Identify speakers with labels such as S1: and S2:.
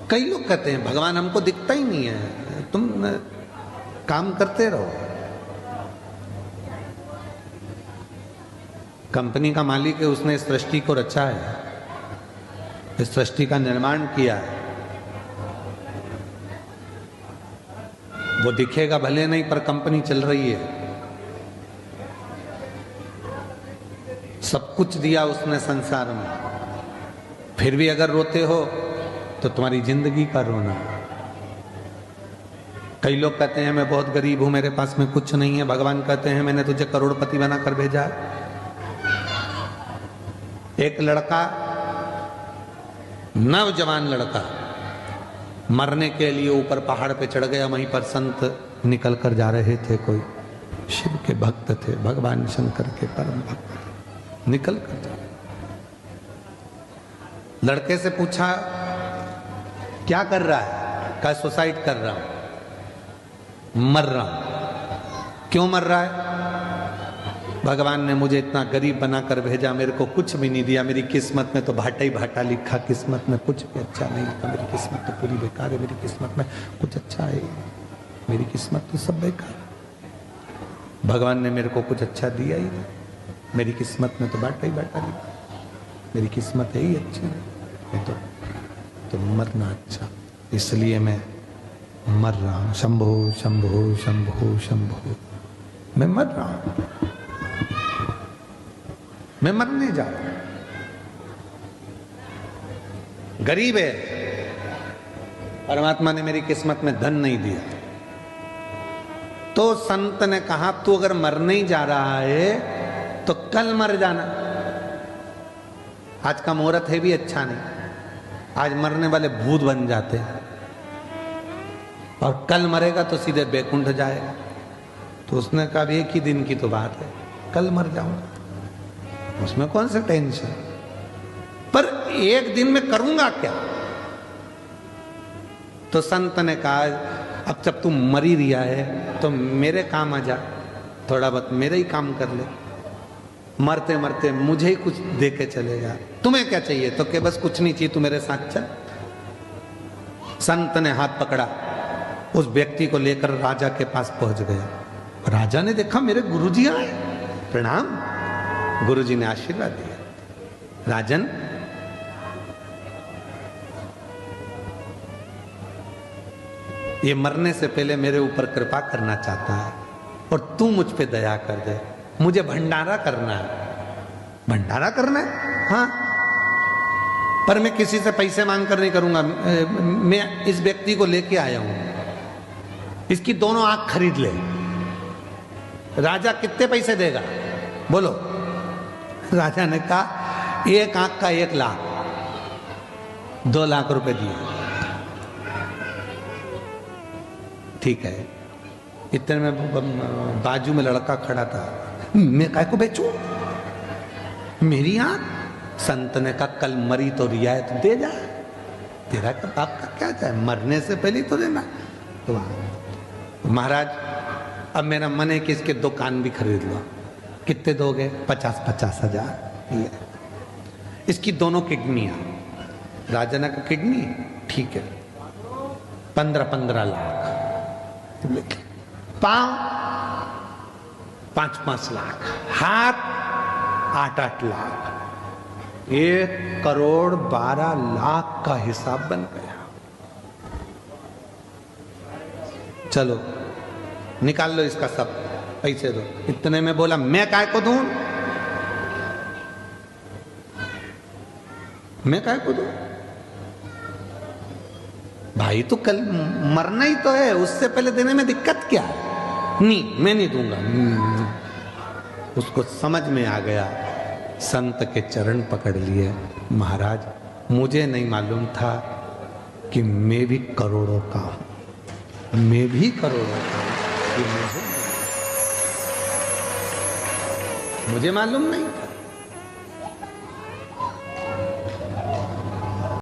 S1: कई लोग कहते हैं भगवान हमको दिखता ही नहीं है, तुम काम करते रहो। कंपनी का मालिक है, उसने इस सृष्टि को रचा है, इस सृष्टि का निर्माण किया है। वो दिखेगा भले नहीं, पर कंपनी चल रही है। सब कुछ दिया उसने संसार में, फिर भी अगर रोते हो तो तुम्हारी जिंदगी का रोना। कई लोग कहते हैं मैं बहुत गरीब हूं, मेरे पास में कुछ नहीं है। भगवान कहते हैं मैंने तुझे करोड़पति बनाकर भेजा है। एक लड़का, नौजवान लड़का, मरने के लिए ऊपर पहाड़ पे चढ़ गया। वहीं पर संत निकल कर जा रहे थे, कोई शिव के भक्त थे, भगवान शंकर के परम भक्त, निकल कर जा। लड़के से पूछा क्या कर रहा है? क्या सुसाइड कर रहा हूं, मर रहा हूं। क्यों मर रहा है? भगवान ने मुझे इतना गरीब बनाकर भेजा, मेरे को कुछ भी नहीं दिया। मेरी किस्मत में तो भाटा ही भाटा लिखा, किस्मत में कुछ भी अच्छा नहीं लिखा। मेरी किस्मत तो पूरी बेकार है, मेरी किस्मत में कुछ अच्छा है, मेरी किस्मत तो सब बेकार है। भगवान ने मेरे को कुछ अच्छा दिया ही नहीं, मेरी किस्मत में तो भाटा ही भाटा लिखा, मेरी किस्मत है ही अच्छी नहीं तो मरना अच्छा, इसलिए मैं मर रहा हूं। शंभो शंभो शंभो शंभो, मैं मर रहा हूं, मैं मरने जा रहा हूं। गरीब है, परमात्मा ने मेरी किस्मत में धन नहीं दिया। तो संत ने कहा तू अगर मरने ही जा रहा है तो कल मर जाना। आज का मुहूर्त है भी अच्छा नहीं, आज मरने वाले भूत बन जाते हैं, और कल मरेगा तो सीधे बैकुंठ जाएगा। तो उसने कहा एक ही दिन की तो बात है, कल मर जाऊंगा, उसमें कौन सा टेंशन। पर एक दिन में करूंगा क्या? तो संत ने कहा अब जब तू मर ही रिया है तो मेरे काम आ जा, थोड़ा बहुत मेरे ही काम कर ले, मरते मरते मुझे ही कुछ दे के चलेगा। तुम्हें क्या चाहिए? तो के बस कुछ नहीं चाहिए, तू मेरे साथ चल। संत ने हाथ पकड़ा, उस व्यक्ति को लेकर राजा के पास पहुंच गया। राजा ने देखा मेरे गुरुजी आए, प्रणाम। गुरुजी ने आशीर्वाद दिया, राजन ये मरने से पहले मेरे ऊपर कृपा करना चाहता है और तू मुझ पे दया कर दे। मुझे भंडारा करना है। भंडारा करना है? हाँ, पर मैं किसी से पैसे मांग कर नहीं करूंगा। मैं इस व्यक्ति को लेके आया हूं, इसकी दोनों आंख खरीद ले। राजा कितने पैसे देगा बोलो? राजा ने कहा एक आंख का 1 लाख, 2 लाख रुपए दिए। ठीक है। इतने में बाजू में लड़का खड़ा था, मैं काय को बेचूं मेरी आंख? संत ने कहा कल मरी तो रियायत दे जा, तेरा तो आपका क्या चाहे, मरने से पहले तो देना। तो महाराज अब मेरा मन है कि इसके 2 कान भी खरीद लो। कितने दोगे? 50-50 हजार। इसकी दोनों किडनियां। राजा ने कहा किडनी ठीक है, 15-15 लाख। पांव 5-5 लाख, हाथ 8-8 लाख, 1,12,00,000 का हिसाब बन गया। चलो निकाल लो इसका सब, पैसे दो। इतने में बोला मैं काय को दूं, मैं काय को दूं? भाई तो कल मरना ही तो है, उससे पहले देने में दिक्कत क्या है? नहीं मैं नहीं दूंगा। उसको समझ में आ गया, संत के चरण पकड़ लिए। महाराज मुझे नहीं मालूम था कि मैं भी करोड़ों का हूं, मैं भी करोड़ों का हूं, मुझे मालूम नहीं था।